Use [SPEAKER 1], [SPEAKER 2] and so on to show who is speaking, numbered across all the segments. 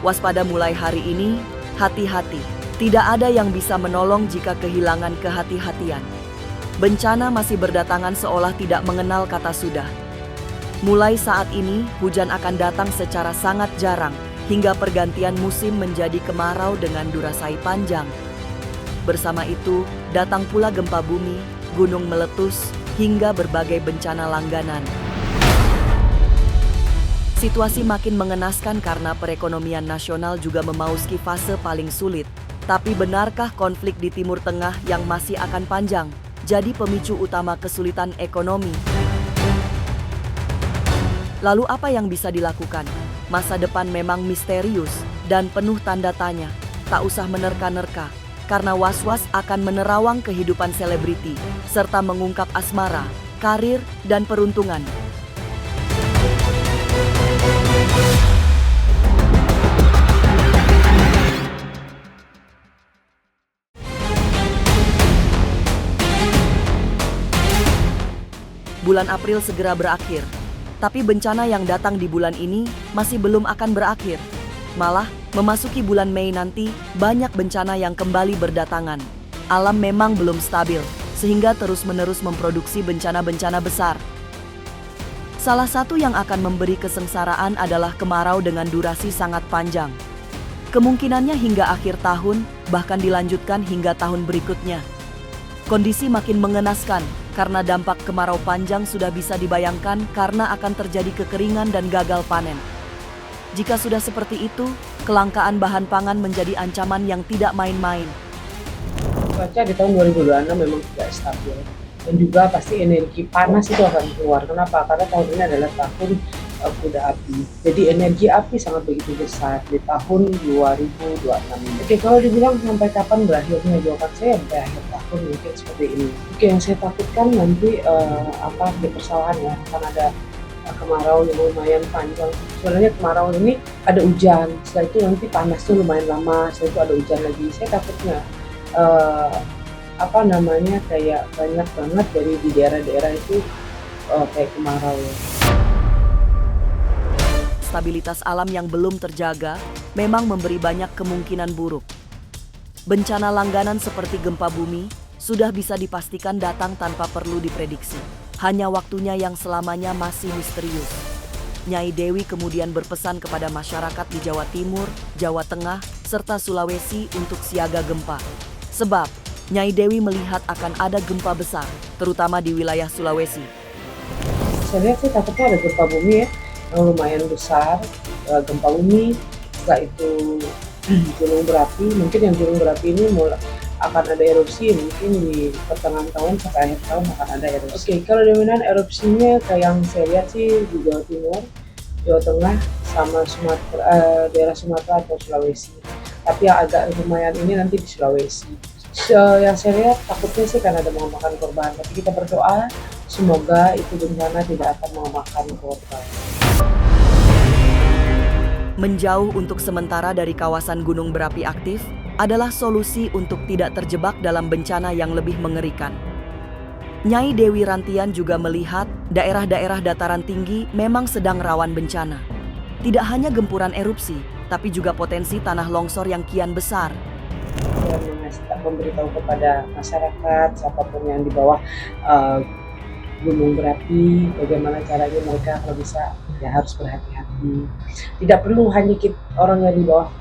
[SPEAKER 1] Waspada mulai hari ini, hati-hati. Tidak ada yang bisa menolong jika kehilangan kehati-hatian. Bencana masih berdatangan seolah tidak mengenal kata sudah. Mulai saat ini, hujan akan datang secara sangat jarang, hingga pergantian musim menjadi kemarau dengan durasi panjang. Bersama itu, datang pula gempa bumi, gunung meletus, hingga berbagai bencana langganan. Situasi makin mengenaskan karena perekonomian nasional juga memasuki fase paling sulit. Tapi benarkah konflik di Timur Tengah yang masih akan panjang jadi pemicu utama kesulitan ekonomi? Lalu apa yang bisa dilakukan? Masa depan memang misterius dan penuh tanda tanya. Tak usah menerka-nerka, karena was-was akan menerawang kehidupan selebriti, serta mengungkap asmara, karir, dan peruntungan. Bulan April segera berakhir, tapi bencana yang datang di bulan ini masih belum akan berakhir. Malah, memasuki bulan Mei nanti, banyak bencana yang kembali berdatangan. Alam memang belum stabil, sehingga terus-menerus memproduksi bencana-bencana besar. Salah satu yang akan memberi kesengsaraan adalah kemarau dengan durasi sangat panjang. Kemungkinannya hingga akhir tahun, bahkan dilanjutkan hingga tahun berikutnya. Kondisi makin mengenaskan, karena dampak kemarau panjang sudah bisa dibayangkan karena akan terjadi kekeringan dan gagal panen. Jika sudah seperti itu, kelangkaan bahan pangan menjadi ancaman yang tidak main-main.
[SPEAKER 2] Cuaca di tahun 2026 memang tidak stabil. Dan juga pasti energi panas itu akan keluar. Kenapa? Karena tahun ini adalah tahun kuda api. Jadi energi api sangat begitu besar di tahun 2026 ini. Oke, kalau dibilang sampai kapan berakhirnya, jawaban saya sampai akhir tahun mungkin seperti ini. Oke, yang saya takutkan nanti di persawahan ya, akan ada kemarau yang lumayan panjang. Sebenarnya kemarau ini ada hujan, setelah itu nanti panas tuh lumayan lama, setelah itu ada hujan lagi. Saya takutnya kayak banyak banget dari di daerah-daerah itu kayak kemarau ya.
[SPEAKER 1] Stabilitas alam yang belum terjaga memang memberi banyak kemungkinan buruk. Bencana langganan seperti gempa bumi sudah bisa dipastikan datang tanpa perlu diprediksi. Hanya waktunya yang selamanya masih misterius. Nyai Dewi kemudian berpesan kepada masyarakat di Jawa Timur, Jawa Tengah, serta Sulawesi untuk siaga gempa. Sebab Nyai Dewi melihat akan ada gempa besar, terutama di wilayah Sulawesi.
[SPEAKER 2] Saya lihat sih takutnya ada gempa bumi ya, yang lumayan besar, gempa bumi, setelah itu gunung berapi. Mungkin yang gunung berapi ini akan ada erupsi, mungkin di pertengahan tahun sampai akhir tahun akan ada erupsi. Oke, kalau dominan erupsinya kayak yang saya lihat sih di Jawa Timur, Jawa Tengah, sama daerah Sumatera atau Sulawesi. Tapi yang agak lumayan ini nanti di Sulawesi. Yang saya lihat takutnya sih karena ada memakan korban, tapi kita berdoa semoga itu bencana tidak akan memakan korban.
[SPEAKER 1] Menjauh untuk sementara dari kawasan gunung berapi aktif adalah solusi untuk tidak terjebak dalam bencana yang lebih mengerikan. Nyai Dewi Rantian juga melihat daerah-daerah dataran tinggi memang sedang rawan bencana. Tidak hanya gempuran erupsi, tapi juga potensi tanah longsor yang kian besar.
[SPEAKER 2] Dan memberitahu kepada masyarakat, siapapun yang di bawah gunung berapi, bagaimana caranya mereka kalau bisa ya harus berhati-hati. Tidak perlu hanya orang yang di bawah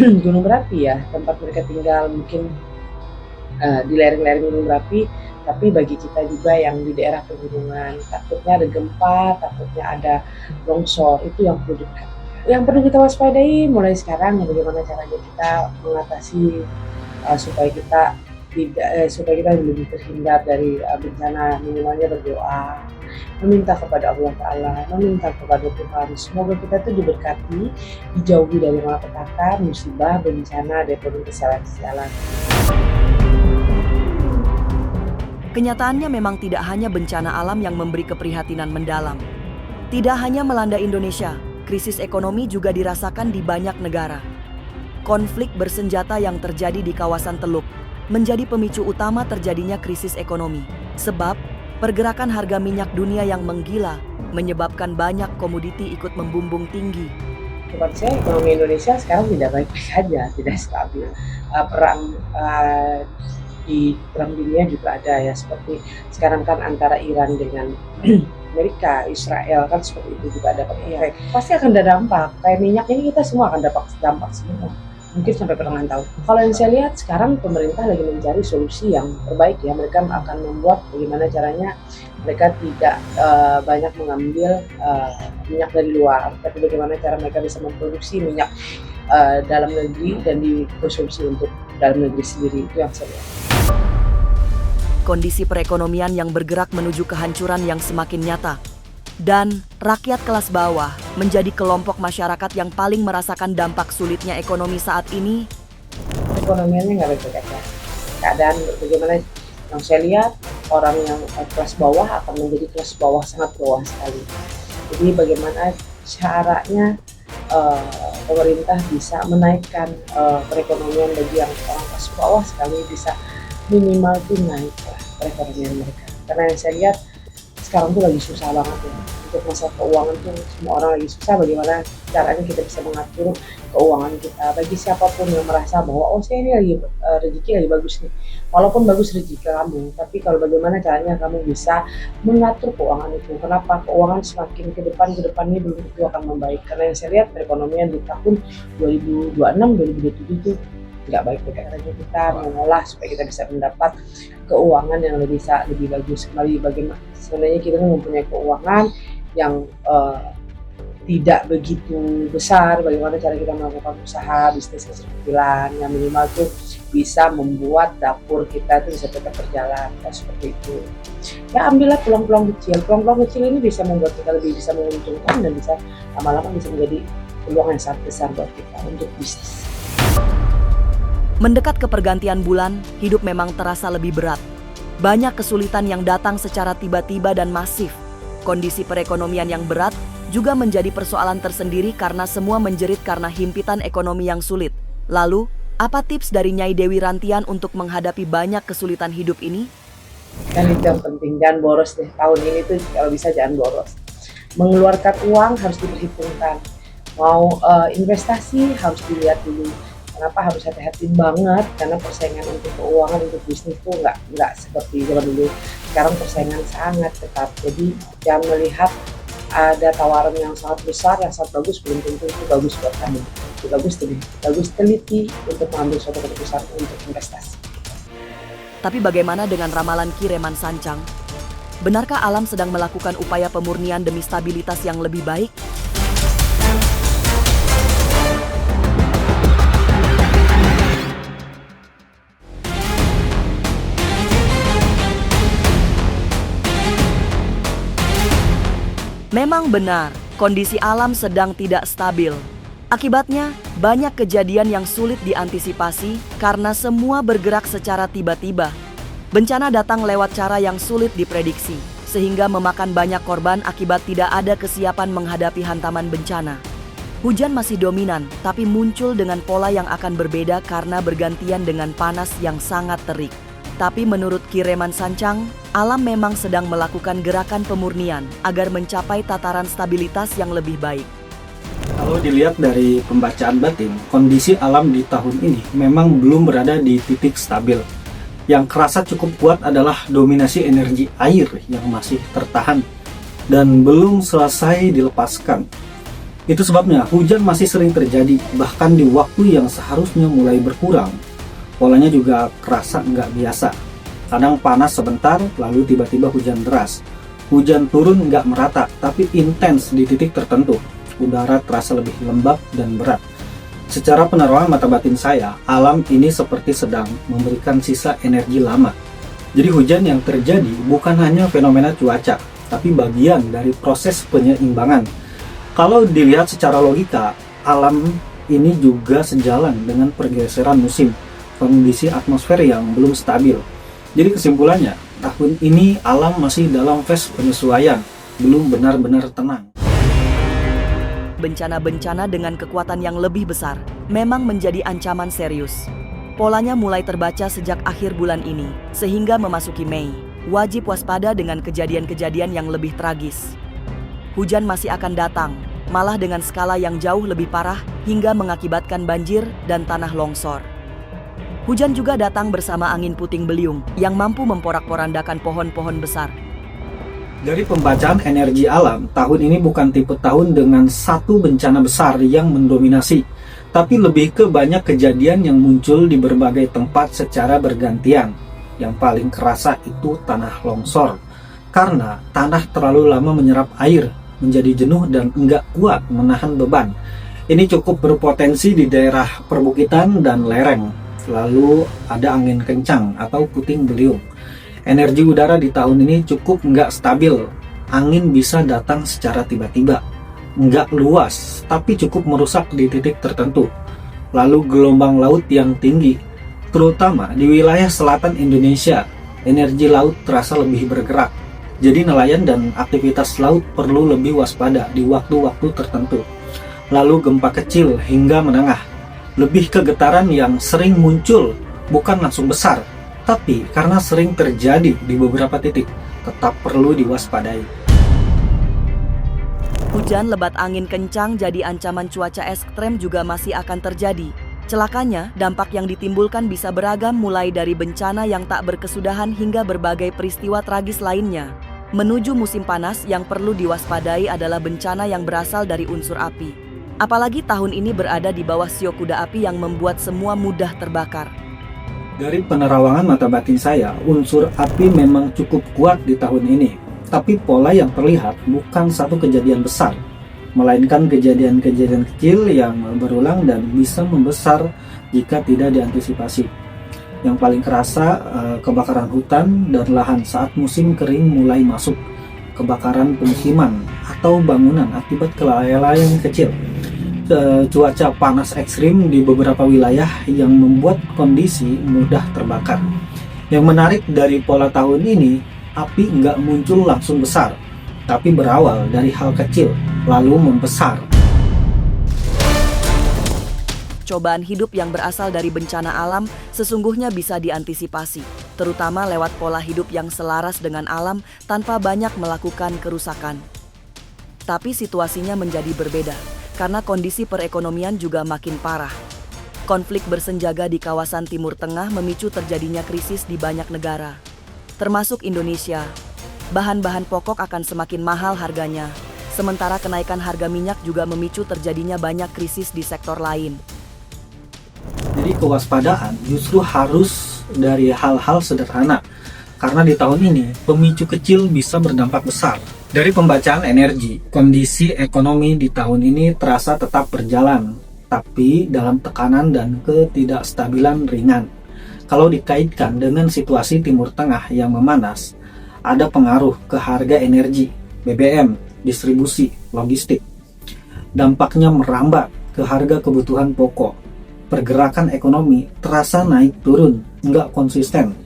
[SPEAKER 2] gunung berapi ya, tempat mereka tinggal mungkin di lereng-lereng gunung berapi, tapi bagi kita juga yang di daerah pegunungan, takutnya ada gempa, takutnya ada longsor, itu yang perlu diperhatikan. Yang perlu kita waspadai mulai sekarang, bagaimana caranya kita mengatasi supaya kita lebih terhindar dari bencana. Minimalnya berdoa, meminta kepada Allah Ta'ala, meminta kepada Tuhan. Semoga kita itu diberkati, dijauhi dari malapetaka, musibah, bencana, dan kesalahan-kesalahan.
[SPEAKER 1] Kenyataannya memang tidak hanya bencana alam yang memberi keprihatinan mendalam. Tidak hanya melanda Indonesia, krisis ekonomi juga dirasakan di banyak negara. Konflik bersenjata yang terjadi di kawasan Teluk menjadi pemicu utama terjadinya krisis ekonomi. Sebab, pergerakan harga minyak dunia yang menggila menyebabkan banyak komoditi ikut membumbung tinggi.
[SPEAKER 2] Buat saya ekonomi Indonesia sekarang tidak baik-baik saja, tidak stabil. Perang di perang dunia juga ada ya, seperti sekarang kan antara Iran dengan Amerika, Israel kan seperti itu juga ada konflik. Pasti akan ada dampak. Kayak minyak ini kita semua akan dapat dampak semua. Mungkin sampai pertengahan tahun. Kalau yang saya lihat sekarang pemerintah lagi mencari solusi yang terbaik ya. Mereka akan membuat bagaimana caranya mereka tidak banyak mengambil minyak dari luar, tapi bagaimana cara mereka bisa memproduksi minyak dalam negeri dan dikonsumsi untuk dalam negeri sendiri. Itu yang saya lihat.
[SPEAKER 1] Kondisi perekonomian yang bergerak menuju kehancuran yang semakin nyata. Dan rakyat kelas bawah menjadi kelompok masyarakat yang paling merasakan dampak sulitnya ekonomi saat ini.
[SPEAKER 2] Ekonominya nggak baik-baik aja. Keadaan bagaimana yang saya lihat, orang yang kelas bawah akan menjadi kelas bawah sangat bawah sekali. Jadi bagaimana caranya pemerintah bisa menaikkan perekonomian bagi yang orang kelas bawah sekali, bisa minimal tuh naik perekonomian mereka. Karena yang saya lihat sekarang tuh lagi susah banget ya. Untuk masalah keuangan tuh semua orang lagi susah, bagaimana caranya kita bisa mengatur keuangan kita. Bagi siapapun yang merasa bahwa oh saya ini lagi rezeki lagi bagus nih, walaupun bagus rezeki kamu, tapi kalau bagaimana caranya kamu bisa mengatur keuangan itu. Kenapa keuangan semakin ke depannya belum tentu akan membaik, karena yang saya lihat perekonomian di tahun 2026-2027 itu nggak baik. Caranya kita mengolah supaya kita bisa mendapat keuangan yang lebih bagus kembali. Bagaimana sebenarnya kita mempunyai keuangan yang tidak begitu besar, bagaimana cara kita melakukan usaha bisnis kecil-kecilan yang minimal tuh bisa membuat dapur kita itu bisa tetap berjalan, seperti itu. Ya ambillah peluang-peluang kecil ini bisa membuat kita lebih bisa menguntungkan dan bisa lama-lama bisa menjadi peluang yang sangat besar buat kita untuk bisnis.
[SPEAKER 1] Mendekat ke pergantian bulan, hidup memang terasa lebih berat. Banyak kesulitan yang datang secara tiba-tiba dan masif. Kondisi perekonomian yang berat juga menjadi persoalan tersendiri karena semua menjerit karena himpitan ekonomi yang sulit. Lalu, apa tips dari Nyai Dewi Rantian untuk menghadapi banyak kesulitan hidup ini?
[SPEAKER 2] Kan itu yang penting, jangan boros deh. Tahun ini tuh kalau bisa jangan boros. Mengeluarkan uang harus diperhitungkan. Mau investasi harus dilihat dulu. Kenapa harus hati-hati banget? Karena persaingan untuk keuangan, untuk bisnis tuh nggak seperti zaman dulu. Sekarang persaingan sangat ketat. Jadi jangan melihat ada tawaran yang sangat besar, yang sangat bagus, belum tentu itu bagus buat kamu. Itu bagus teliti untuk mengambil suatu keputusan untuk investasi.
[SPEAKER 1] Tapi bagaimana dengan ramalan Ki Reman Sancang? Benarkah alam sedang melakukan upaya pemurnian demi stabilitas yang lebih baik? Memang benar, kondisi alam sedang tidak stabil. Akibatnya, banyak kejadian yang sulit diantisipasi karena semua bergerak secara tiba-tiba. Bencana datang lewat cara yang sulit diprediksi, sehingga memakan banyak korban akibat tidak ada kesiapan menghadapi hantaman bencana. Hujan masih dominan, tapi muncul dengan pola yang akan berbeda karena bergantian dengan panas yang sangat terik. Tapi menurut Ki Reman Sancang, alam memang sedang melakukan gerakan pemurnian agar mencapai tataran stabilitas yang lebih baik.
[SPEAKER 3] Kalau dilihat dari pembacaan batin, kondisi alam di tahun ini memang belum berada di titik stabil. Yang kerasa cukup kuat adalah dominasi energi air yang masih tertahan dan belum selesai dilepaskan. Itu sebabnya hujan masih sering terjadi, bahkan di waktu yang seharusnya mulai berkurang. Polanya juga kerasa nggak biasa. Kadang panas sebentar, lalu tiba-tiba hujan deras. Hujan turun nggak merata, tapi intens di titik tertentu. Udara terasa lebih lembab dan berat. Secara penerawangan mata batin saya, alam ini seperti sedang memberikan sisa energi lama. Jadi hujan yang terjadi bukan hanya fenomena cuaca, tapi bagian dari proses penyeimbangan. Kalau dilihat secara logika, alam ini juga sejalan dengan pergeseran musim, kondisi atmosfer yang belum stabil. Jadi kesimpulannya, tahun ini alam masih dalam fase penyesuaian, belum benar-benar tenang.
[SPEAKER 1] Bencana-bencana dengan kekuatan yang lebih besar memang menjadi ancaman serius. Polanya mulai terbaca sejak akhir bulan ini, sehingga memasuki Mei. Wajib waspada dengan kejadian-kejadian yang lebih tragis. Hujan masih akan datang, malah dengan skala yang jauh lebih parah hingga mengakibatkan banjir dan tanah longsor. Hujan juga datang bersama angin puting beliung yang mampu memporak-porandakan pohon-pohon besar.
[SPEAKER 3] Dari pembacaan energi alam, tahun ini bukan tipe tahun dengan satu bencana besar yang mendominasi, tapi lebih ke banyak kejadian yang muncul di berbagai tempat secara bergantian. Yang paling kerasa itu tanah longsor, karena tanah terlalu lama menyerap air, menjadi jenuh dan enggak kuat menahan beban. Ini cukup berpotensi di daerah perbukitan dan lereng. Lalu ada angin kencang atau puting beliung. Energi udara di tahun ini cukup enggak stabil. Angin bisa datang secara tiba-tiba, enggak luas, tapi cukup merusak di titik tertentu. Lalu gelombang laut yang tinggi, terutama di wilayah selatan Indonesia, energi laut terasa lebih bergerak. Jadi nelayan dan aktivitas laut perlu lebih waspada di waktu-waktu tertentu. Lalu gempa kecil hingga menengah, lebih ke getaran yang sering muncul, bukan langsung besar, tapi karena sering terjadi di beberapa titik, tetap perlu diwaspadai.
[SPEAKER 1] Hujan lebat angin kencang jadi ancaman cuaca ekstrem juga masih akan terjadi. Celakanya, dampak yang ditimbulkan bisa beragam mulai dari bencana yang tak berkesudahan hingga berbagai peristiwa tragis lainnya. Menuju musim panas yang perlu diwaspadai adalah bencana yang berasal dari unsur api. Apalagi tahun ini berada di bawah siok kuda api yang membuat semua mudah terbakar.
[SPEAKER 3] Dari penerawangan mata batin saya, unsur api memang cukup kuat di tahun ini. Tapi pola yang terlihat bukan satu kejadian besar, melainkan kejadian-kejadian kecil yang berulang dan bisa membesar jika tidak diantisipasi. Yang paling kerasa kebakaran hutan dan lahan saat musim kering mulai masuk, kebakaran pemukiman atau bangunan akibat kelalaian kecil, cuaca panas ekstrim di beberapa wilayah yang membuat kondisi mudah terbakar. Yang menarik dari pola tahun ini, api nggak muncul langsung besar, tapi berawal dari hal kecil, lalu membesar.
[SPEAKER 1] Cobaan hidup yang berasal dari bencana alam sesungguhnya bisa diantisipasi, terutama lewat pola hidup yang selaras dengan alam tanpa banyak melakukan kerusakan. Tapi situasinya menjadi berbeda, karena kondisi perekonomian juga makin parah. Konflik bersenjata di kawasan Timur Tengah memicu terjadinya krisis di banyak negara, termasuk Indonesia. Bahan-bahan pokok akan semakin mahal harganya, sementara kenaikan harga minyak juga memicu terjadinya banyak krisis di sektor lain.
[SPEAKER 3] Jadi kewaspadaan justru harus dari hal-hal sederhana, karena di tahun ini pemicu kecil bisa berdampak besar. Dari pembacaan energi, kondisi ekonomi di tahun ini terasa tetap berjalan, tapi dalam tekanan dan ketidakstabilan ringan. Kalau dikaitkan dengan situasi Timur Tengah yang memanas, ada pengaruh ke harga energi, BBM, distribusi, logistik. Dampaknya merambat ke harga kebutuhan pokok. Pergerakan ekonomi terasa naik turun, nggak konsisten.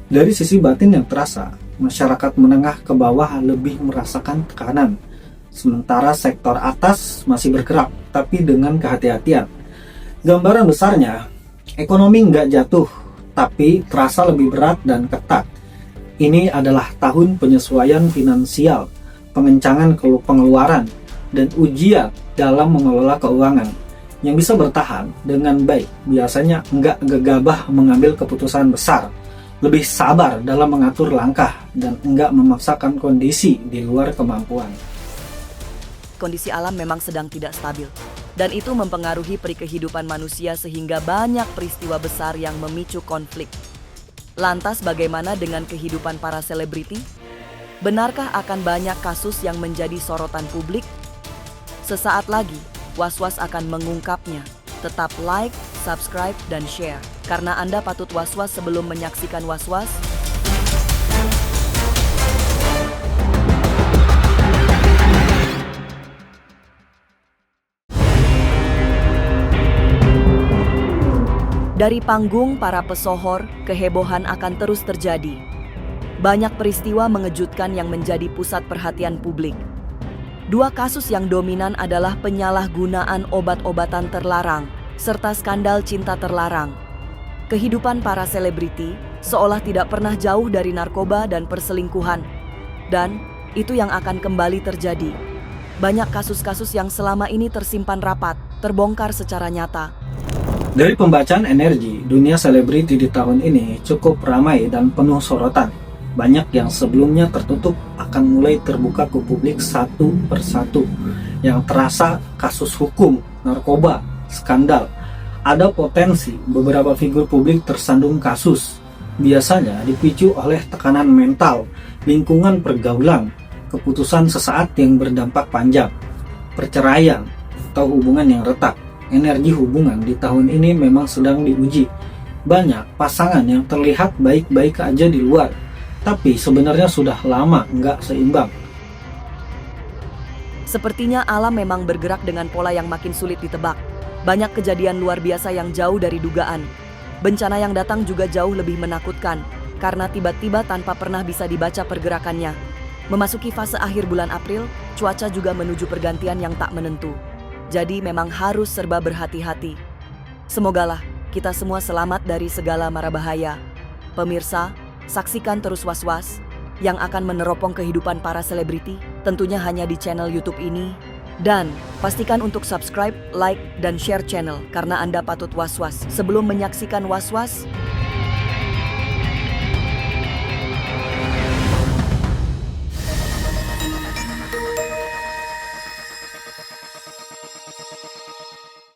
[SPEAKER 3] Dari sisi batin yang terasa, masyarakat menengah ke bawah lebih merasakan tekanan, sementara sektor atas masih bergerak, tapi dengan kehati-hatian. Gambaran besarnya, ekonomi nggak jatuh, tapi terasa lebih berat dan ketat. Ini adalah tahun penyesuaian finansial, pengencangan pengeluaran, dan ujian dalam mengelola keuangan. Yang bisa bertahan dengan baik biasanya nggak gegabah mengambil keputusan besar, lebih sabar dalam mengatur langkah, dan nggak memaksakan kondisi di luar kemampuan.
[SPEAKER 1] Kondisi alam memang sedang tidak stabil, dan itu mempengaruhi kehidupan manusia sehingga banyak peristiwa besar yang memicu konflik. Lantas bagaimana dengan kehidupan para selebriti? Benarkah akan banyak kasus yang menjadi sorotan publik? Sesaat lagi, Was-Was akan mengungkapnya. Tetap like, subscribe, dan share. Karena Anda patut was-was sebelum menyaksikan Was-Was. Dari panggung para pesohor, kehebohan akan terus terjadi. Banyak peristiwa mengejutkan yang menjadi pusat perhatian publik. Dua kasus yang dominan adalah penyalahgunaan obat-obatan terlarang, serta skandal cinta terlarang. Kehidupan para selebriti seolah tidak pernah jauh dari narkoba dan perselingkuhan. Dan itu yang akan kembali terjadi. Banyak kasus-kasus yang selama ini tersimpan rapat, terbongkar secara nyata.
[SPEAKER 3] Dari pembacaan energi, dunia selebriti di tahun ini cukup ramai dan penuh sorotan. Banyak yang sebelumnya tertutup akan mulai terbuka ke publik satu persatu. Yang terasa kasus hukum, narkoba, skandal. Ada potensi beberapa figur publik tersandung kasus. Biasanya dipicu oleh tekanan mental, lingkungan pergaulan, keputusan sesaat yang berdampak panjang, perceraian, atau hubungan yang retak. Energi hubungan di tahun ini memang sedang diuji. Banyak pasangan yang terlihat baik-baik aja di luar, tapi sebenarnya sudah lama nggak seimbang.
[SPEAKER 1] Sepertinya alam memang bergerak dengan pola yang makin sulit ditebak. Banyak kejadian luar biasa yang jauh dari dugaan. Bencana yang datang juga jauh lebih menakutkan, karena tiba-tiba tanpa pernah bisa dibaca pergerakannya. Memasuki fase akhir bulan April, cuaca juga menuju pergantian yang tak menentu. Jadi memang harus serba berhati-hati. Semogalah kita semua selamat dari segala mara bahaya. Pemirsa, saksikan terus Was-Was yang akan meneropong kehidupan para selebriti, tentunya hanya di channel YouTube ini. Dan pastikan untuk subscribe, like, dan share channel karena Anda patut was-was. Sebelum menyaksikan Was-Was,